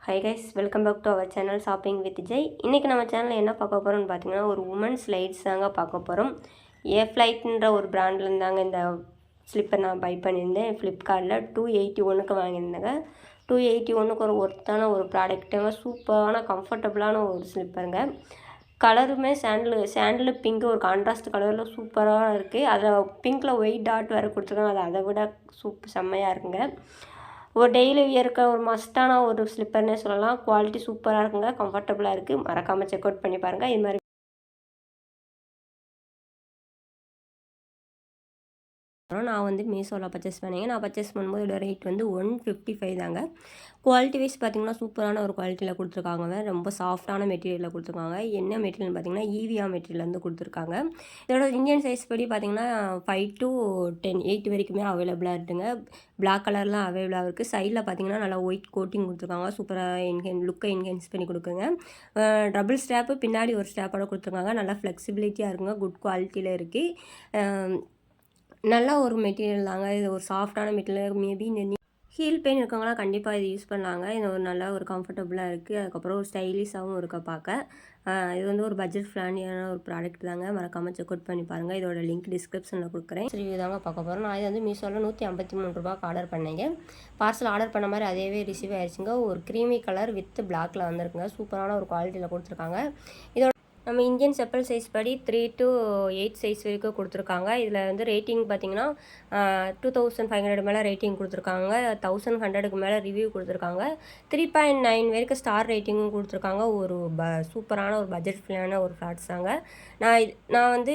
High guys, welcome back to our channel shopping with Jai. இன்றைக்கி நம்ம சேனலில் என்ன பார்க்க போகிறோம்னு பார்த்தீங்கன்னா, ஒரு உமன்ஸ் லைட்ஸ் தாங்க பார்க்க போகிறோம். ஃப்ளைட்ன்ற ஒரு பிராண்டில் இருந்தாங்க இந்த ஸ்லிப்பர் நான் பை பண்ணியிருந்தேன் ஃப்ளிப்கார்ட்டில். 281க்கு வாங்கியிருந்தேங்க. 281க்கு ஒரு ஒர்த்தான ஒரு ப்ராடக்ட்டுங்க. சூப்பரான கம்ஃபர்டபுளான ஒரு ஸ்லிப்பருங்க. கலருமே சாண்டில் பிங்க்கு ஒரு கான்ட்ராஸ்ட் கலரில் சூப்பராக இருக்குது. அதில் பிங்க்கில் ஒயிட் டாட் வேறு கொடுத்துருக்காங்க. அது அதை விட செம்மையாக இருக்குங்க. ஒரு டெய்லி வியருக்கு ஒரு மஸ்ட்டான ஒரு ஸ்லிப்பர்னே சொல்லலாம். குவாலிட்டி சூப்பராக இருக்குங்க, கம்ஃபர்டபுளாக இருக்குது. மறக்காமல் செக் அவுட் பண்ணி பாருங்கள். இது மாதிரி நான் வந்து மீஷோவில் பர்ச்சேஸ் பண்ணிங்க. நான் பர்ச்சேஸ் பண்ணும்போது இதோட ரேட் வந்து 155 தாங்க. குவாலிட்டி வைஸ் பார்த்திங்கன்னா சூப்பரான ஒரு குவாலிட்டியில் கொடுத்துருக்காங்க. ரொம்ப சாஃப்டான மெட்டீரியலில் கொடுத்துருக்காங்க. என்ன மெட்டீரியல் பார்த்திங்கன்னா ஈவியா மெட்டீரியல் வந்து கொடுத்துருக்காங்க. இதோட இந்தியன் சைஸ் படி பார்த்திங்கன்னா 5 to 10 8 வரைக்குமே அவைலபிளாக இருக்குங்க. பிளாக் கலர்லாம் அவைலபிளாக இருக்குது. சைடில் பார்த்திங்கன்னா நல்லா ஒயிட் கோட்டிங் கொடுத்துருக்காங்க. சூப்பராக லுக்கை என்ஹான்ஸ் பண்ணி கொடுக்குங்க. டபுள் ஸ்டாப்பு பின்னாடி ஒரு ஸ்டாப்போட கொடுத்துருக்காங்க. நல்லா ஃப்ளெக்சிபிலிட்டியாக இருக்குங்க. குட் குவாலிட்டியில் இருக்குது. நல்ல ஒரு மெட்டீரியல் தாங்க. இது ஒரு சாஃப்டான மெட்டீரியல். மேபி இந்த ஹீல் பெயின் இருக்கவங்களாம் கண்டிப்பாக இது யூஸ் பண்ணலாங்க. இது ஒரு நல்ல ஒரு கம்ஃபர்டபுளாக இருக்குது. அதுக்கப்புறம் ஒரு ஸ்டைலிஷாகவும் இருக்க பார்க்க. இது வந்து ஒரு பட்ஜெட் ஃப்ரெண்ட்லியான ஒரு ப்ராடக்ட் தாங்க. மறக்காமல் செக் அவுட் பண்ணி பாருங்கள். இதோட லிங்க் டிஸ்கிரிப்ஷனில் கொடுக்குறேன். சரி, இதுதாங்க பார்க்க போகிறோம். நான் இது வந்து மீஷோவில் 153 ரூபாய்க்கு ஆர்டர் பண்ணேங்க. பார்சல் ஆர்டர் பண்ண மாதிரி அதேவே ரிசீவ் ஆயிடுச்சுங்க. ஒரு க்ரீமி கலர் வித் பிளாக்ல வந்துருக்குங்க. சூப்பரான ஒரு குவாலிட்டியில் கொடுத்துருக்காங்க. இதோட நம்ம இந்தியன் செப்பல் சைஸ் படி 3 to 8 சைஸ் வரைக்கும் கொடுத்துருக்காங்க. இதில் வந்து ரேட்டிங் பார்த்திங்கன்னா 2500 மேலே ரேட்டிங் கொடுத்துருக்காங்க. 1100க்கு மேலே ரிவ்யூ கொடுத்துருக்காங்க. 3.9 வரைக்கும் ஸ்டார் ரேட்டிங்கும் கொடுத்துருக்காங்க. ஒரு சூப்பரான ஒரு பட்ஜெட் ஃப்ரெண்ட்லியான ஒரு ஃப்ளாட்ஸ் தாங்க. நான் வந்து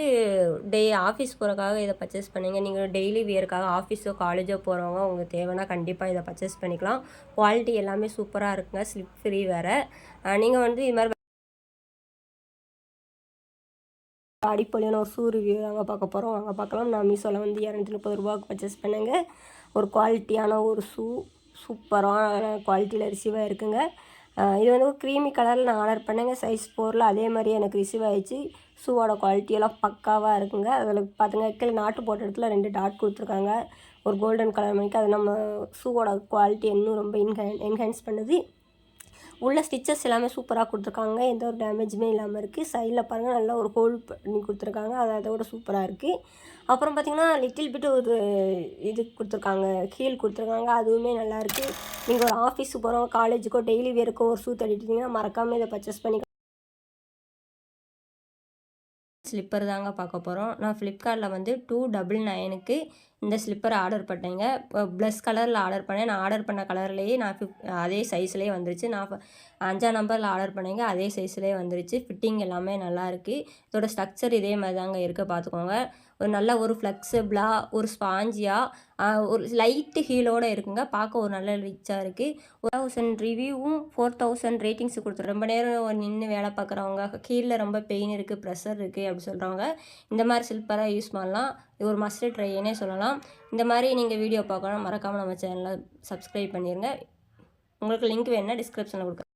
ஆஃபீஸ் போகிறக்காக இதை பர்ச்சேஸ் பண்ணிங்க. நீங்கள் டெய்லி வியருக்காக ஆஃபீஸோ காலேஜோ போகிறவங்க உங்களுக்கு தேவைன்னா கண்டிப்பாக இதை பர்ச்சேஸ் பண்ணிக்கலாம். குவாலிட்டி எல்லாமே சூப்பராக இருக்குங்க. ஸ்லிப் ஃப்ரீ வேறு. நீங்கள் வந்து இது மாதிரி அடிப்படையான ஒரு ஷூ ரிவ்யூ தாங்க பார்க்க போகிறோம். வாங்க பார்க்கலாம். நான் மீஷோவில் வந்து 230 ரூபாய்க்கு பர்ச்சேஸ் பண்ணுங்க. ஒரு குவாலிட்டியான ஒரு ஷூ சூப்பரான குவாலிட்டியில் ரிசீவாக இருக்குங்க. இது வந்து ஒரு க்ரீமி கலரில் நான் ஆர்டர் பண்ணேங்க. சைஸ் 4ல் அதே மாதிரி எனக்கு ரிசீவ் ஆகிடுச்சு. ஷூவோட குவாலிட்டியெல்லாம் பக்காவாக இருக்குங்க. அதில் பார்த்துங்க கீழே நாட்டு போட்ட இடத்துல 2 டாட் கொடுத்துருக்காங்க. ஒரு கோல்டன் கலர் மணிக்கு அது நம்ம ஷூவோட குவாலிட்டி இன்னும் ரொம்ப என்ஹான்ஸ் பண்ணுது. உள்ள ஸ்டிச்சஸ் எல்லாமே சூப்பராக கொடுத்துருக்காங்க. எந்த ஒரு டேமேஜுமே இல்லாமல் இருக்குது. சைடில் பாருங்கள் நல்லா ஒரு ஹோல் பண்ணி கொடுத்துருக்காங்க. அது அதோட சூப்பராக இருக்குது. அப்புறம் பார்த்திங்கன்னா லிட்டில் பிட்டு ஒரு இது கொடுத்துருக்காங்க, ஹீல் கொடுத்துருக்காங்க. அதுவுமே நல்லாயிருக்கு. நீங்கள் ஒரு ஆஃபீஸுக்கு போகிறோம், காலேஜுக்கோ டெய்லி வேருக்கோ ஒரு ஷூ தட்டிட்டீங்கன்னா மறக்காமல் இதை பர்ச்சேஸ் பண்ணி ஸ்லிப்பர் தாங்க பார்க்க போகிறோம். நான் ஃப்ளிப்கார்ட்டில் வந்து 299க்கு இந்த ஸ்லிப்பர் ஆர்டர் பண்ணேங்க. ப்ளஸ் கலரில் ஆர்டர் பண்ணேன். நான் ஆர்டர் பண்ண கலர்லேயே அதே சைஸ்லேயே வந்துருச்சு. நான் 5ஆம் நம்பரில் ஆர்டர் பண்ணேங்க. அதே சைஸ்லேயே வந்துருச்சு. ஃபிட்டிங் எல்லாமே நல்லாயிருக்கு. இதோட ஸ்ட்ரக்சர் இதே மாதிரி தாங்க இருக்க பார்த்துக்கோங்க. ஒரு நல்ல ஒரு ஃப்ளெக்சிபிளாக ஒரு ஸ்பாஞ்சியாக ஒரு லைட்டு ஹீலோடு இருக்குங்க. பார்க்க ஒரு நல்ல ரிச்சாக இருக்குது. 1000 ரிவ்யூவும் 4000 ரேட்டிங்ஸ் கொடுத்துரு. ரொம்ப நேரம் நின்று வேலை பார்க்குறவங்க, கீழே ரொம்ப பெயின் இருக்குது, ப்ரெஷர் இருக்குது அப்படி சொல்கிறவங்க இந்த மாதிரி ஸ்லிப்பராக யூஸ் பண்ணலாம். இது ஒரு மஸ்ட் ட்ரைன்னே சொல்லலாம். இந்த மாதிரி நீங்கள் வீடியோ பார்க்கணும் மறக்காமல் நம்ம சேனலை சப்ஸ்கிரைப் பண்ணிடுங்க. உங்களுக்கு லிங்க் வேணுன்னா டிஸ்கிரிப்ஷனில் கொடுக்குறேன்.